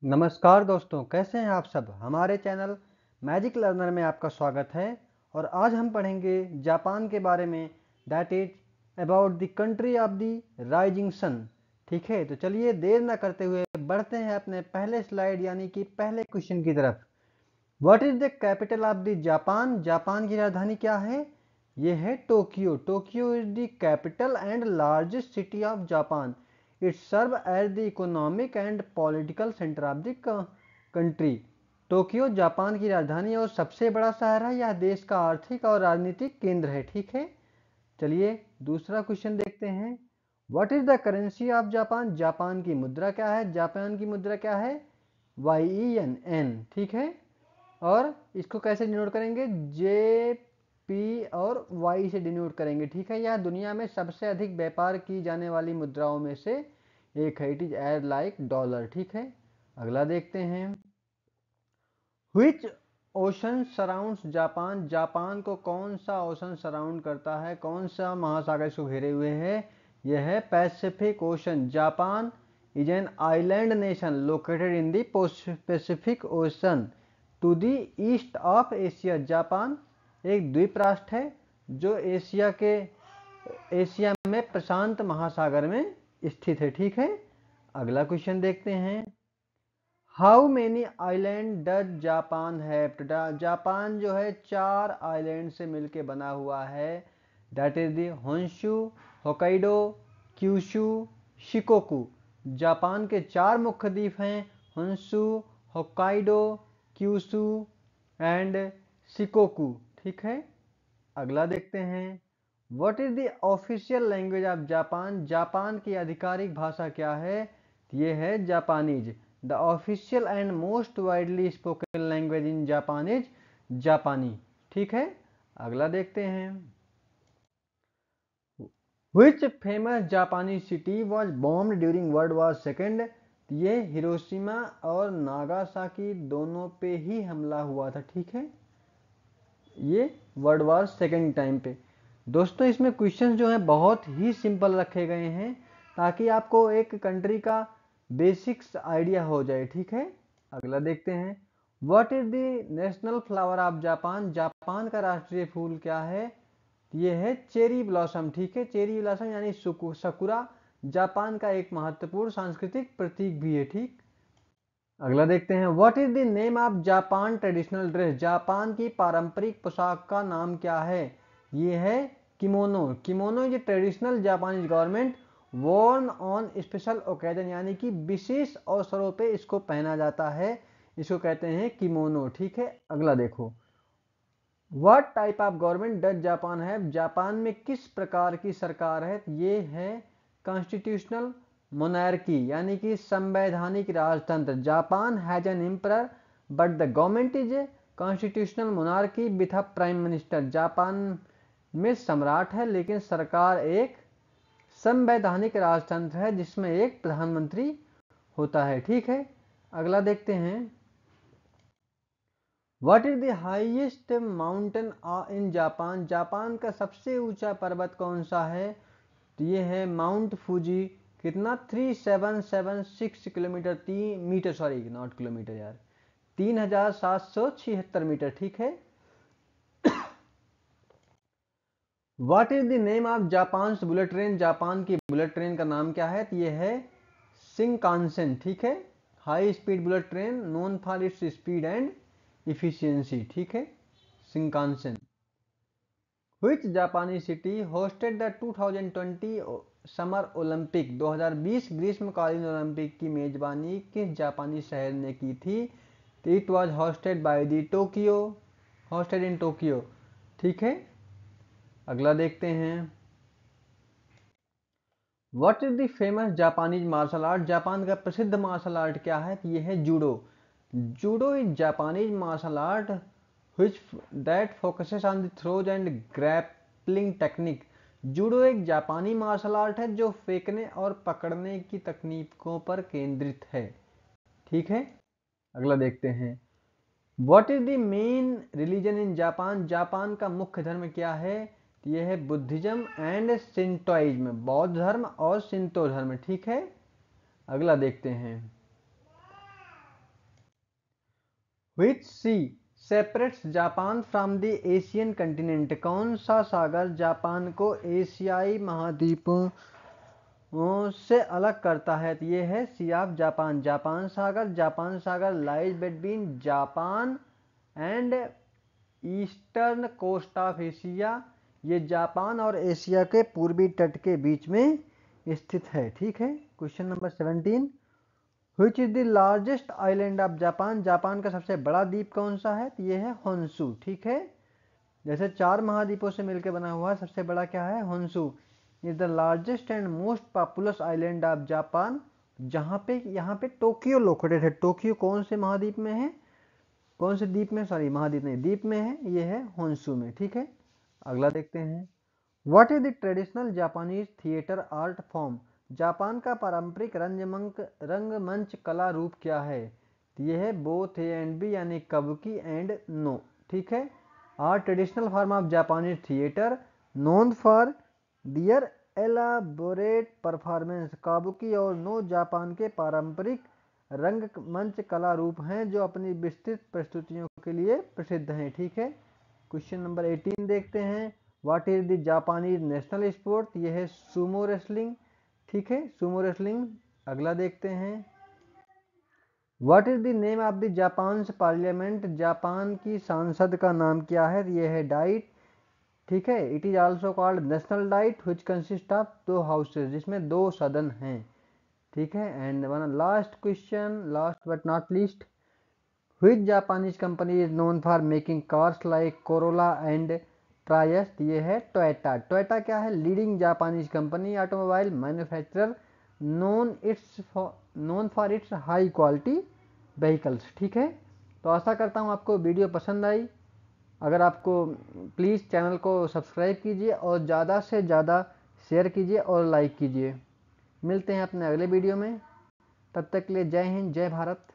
नमस्कार दोस्तों, कैसे हैं आप सब। हमारे चैनल मैजिक लर्नर में आपका स्वागत है। और आज हम पढ़ेंगे जापान के बारे में, that is about the country of the rising sun. ठीक है, तो चलिए देर ना करते हुए बढ़ते हैं अपने पहले स्लाइड यानी कि पहले क्वेश्चन की तरफ। What is the capital of the Japan? Japan की राजधानी क्या है? ये है Tokyo. Tokyo is the capital and largest city of Japan. It serve as the economic and political center of the country. Tokyo Japan की राजधानी और सबसे बड़ा शहर है। यह देश का आर्थिक और राजनीतिक केंद्र है। ठीक है, चलिए दूसरा क्वेश्चन देखते हैं। What is the currency of Japan? Japan की मुद्रा क्या है? जापान की मुद्रा क्या है? YEN। ठीक है, और इसको कैसे डिनोट करेंगे? JP और Y से डिनोट करेंगे। ठीक है, यह दुनिया में सबसे अधिक व्यापार की जाने वाली मुद्राओं में से एक है। It is as like dollar. ठीक है, अगला देखते हैं। Which ocean surrounds Japan? Japan को कौन सा ओशन सराउंड करता है? कौन सा महासागर इसको घेरे हुए है? यह है Pacific ocean. Japan is an island nation located in the Pacific ocean to the east of Asia. Japan एक द्वीप राष्ट्र है जो एशिया में प्रशांत महासागर में स्थित है। ठीक है, अगला क्वेश्चन देखते हैं। How many island does Japan है? जापान जो है 4 आइलैंड से मिलकर बना हुआ है। That is the Honshu, Hokkaido, Kyushu, Shikoku. Japan के 4 मुख्य द्वीप हैं, Honshu, Hokkaido, Kyushu and Shikoku. ठीक है, अगला देखते हैं। What is the official language of Japan? Japan की आधिकारिक भाषा क्या है? ये है Japanese. The official and most widely spoken language in Japan is जापानी। ठीक है, अगला देखते हैं। Which famous Japanese city was bombed during World War II? ये हिरोशिमा और नागासाकी दोनों पे ही हमला हुआ था। ठीक है, ये वर्ल्ड वॉर सेकेंड टाइम पे। दोस्तों इसमें क्वेश्चन जो हैं बहुत ही सिंपल रखे गए हैं ताकि आपको एक कंट्री का बेसिक्स आइडिया हो जाए। ठीक है, अगला देखते हैं। What is the national flower of Japan? Japan का राष्ट्रीय फूल क्या है? ये है चेरी ब्लॉसम। ठीक है, चेरी ब्लॉसम यानी सकुरा जापान का एक महत्वपूर्ण सांस्कृतिक प्रतीक भी है। ठीक, अगला देखते हैं। What is the name of Japan traditional dress? Japan की पारंपरिक पोशाक का नाम क्या है? ये है kimono. Kimono is traditional Japanese government worn on special occasion, यानी कि विशेष अवसरों पे इसको पहना जाता है। इसको कहते हैं किमोनो। ठीक है, अगला देखो। What type of government does Japan है? जापान में किस प्रकार की सरकार है? ये है कॉन्स्टिट्यूशनल मोनार्की, यानी कि संवैधानिक राजतंत्र। Japan has an emperor but the government is a constitutional monarchy with a prime minister. Japan में सम्राट है लेकिन सरकार एक संवैधानिक राजतंत्र है जिसमें एक प्रधानमंत्री होता है। ठीक है, अगला देखते हैं। What is the highest mountain in Japan? Japan का सबसे ऊंचा पर्वत कौन सा है? तो ये है माउंट फूजी। कितना? 3776 kilometre, 3 metre, sorry not kilometre यार, 3776 मीटर। ठीक है, what is the name of Japan bullet train? Japan की बुलेट ट्रेन का नाम क्या है? तो ये है शिंकानसेन। ठीक है, high speed bullet train known for its speed and efficiency. ठीक है, Shinkansen. Which Japanese city hosted the 2020 summer Olympic? 2020 ग्रीष्मकालीन ओलंपिक की मेजबानी किस जापानी शहर ने की थी? It was hosted by the Tokyo, hosted in Tokyo. ठीक है, अगला देखते हैं। What is the famous Japanese martial art? Japan का प्रसिद्ध मार्शल आर्ट क्या है? ये है judo. Judo is Japanese martial art which that focuses on the throws and grappling technique। Judo एक जापानी मार्शल आर्ट है जो फेंकने और पकड़ने की तकनीकों पर केंद्रित है। ठीक है, अगला देखते हैं। What is the main religion in Japan? Japan का मुख्य धर्म क्या है? यह है बुद्धिज्म एंड सिंटोइज्म, बौद्ध धर्म और सिंतो धर्म। ठीक है, अगला देखते हैं। Which sea separates Japan from the Asian continent, कौन सा सागर जापान को एशियाई महाद्वीपों से अलग करता है? तो ये है सी ऑफ जापान, जापान सागर lies between Japan and eastern coast of Asia, ये जापान और एशिया के पूर्वी तट के बीच में स्थित है। ठीक है। Question number 17, which is the largest island of Japan, Japan का सबसे बड़ा द्वीप कौन सा है? तो ये है होन्शु। ठीक है। जैसे 4 महाद्वीपों से मिलकर बना हुआ सबसे बड़ा क्या है? Honshu is the largest and most populous island of Japan, जहाँ पे यहाँ पे टोक्यो लोकेटेड है। टोक्यो कौन से महाद्वीप में है? कौन से द्वीप में? सॉरी, महाद्वीप नहीं, द्वीप में है। ये है होन्शु में। ठीक है। अगला देखते हैं, what is the traditional Japanese theatre art form, Japan का पारंपरिक रंगमंच कला रूप क्या है? तो ये है बोथ ए एंड बी, यानी कबुकी एंड नो। ठीक है। Are traditional form of Japanese theatre known for their elaborate performance, kabuki और नो जापान के पारंपरिक रंगमंच कला रूप हैं जो अपनी विस्तृत प्रस्तुतियों के लिए प्रसिद्ध हैं। ठीक है। क्वेश्चन नंबर 18 देखते हैं, what is the Japanese national sport, यह है सुमो रेसलिंग। ठीक है, सुमो रेसलिंग। अगला देखते हैं, what is the name of the Japan parliament, Japan की सांसद का नाम क्या है? यह है डाइट। ठीक है। It is also called national diet which consist of 2 houses, जिसमें 2 सदन हैं। ठीक है। And one last question, last but not least, which Japanese company is known for making cars like Corolla and Prius? ये है Toyota. Toyota क्या है? Leading Japanese company, automobile manufacturer, known for its high quality vehicles. ठीक है। तो आशा करता हूँ आपको वीडियो पसंद आई। अगर आपको, प्लीज़ चैनल को सब्सक्राइब कीजिए और ज़्यादा से ज़्यादा शेयर कीजिए और लाइक कीजिए। मिलते हैं अपने अगले वीडियो में, तब तक के लिए जय हिंद, जय भारत।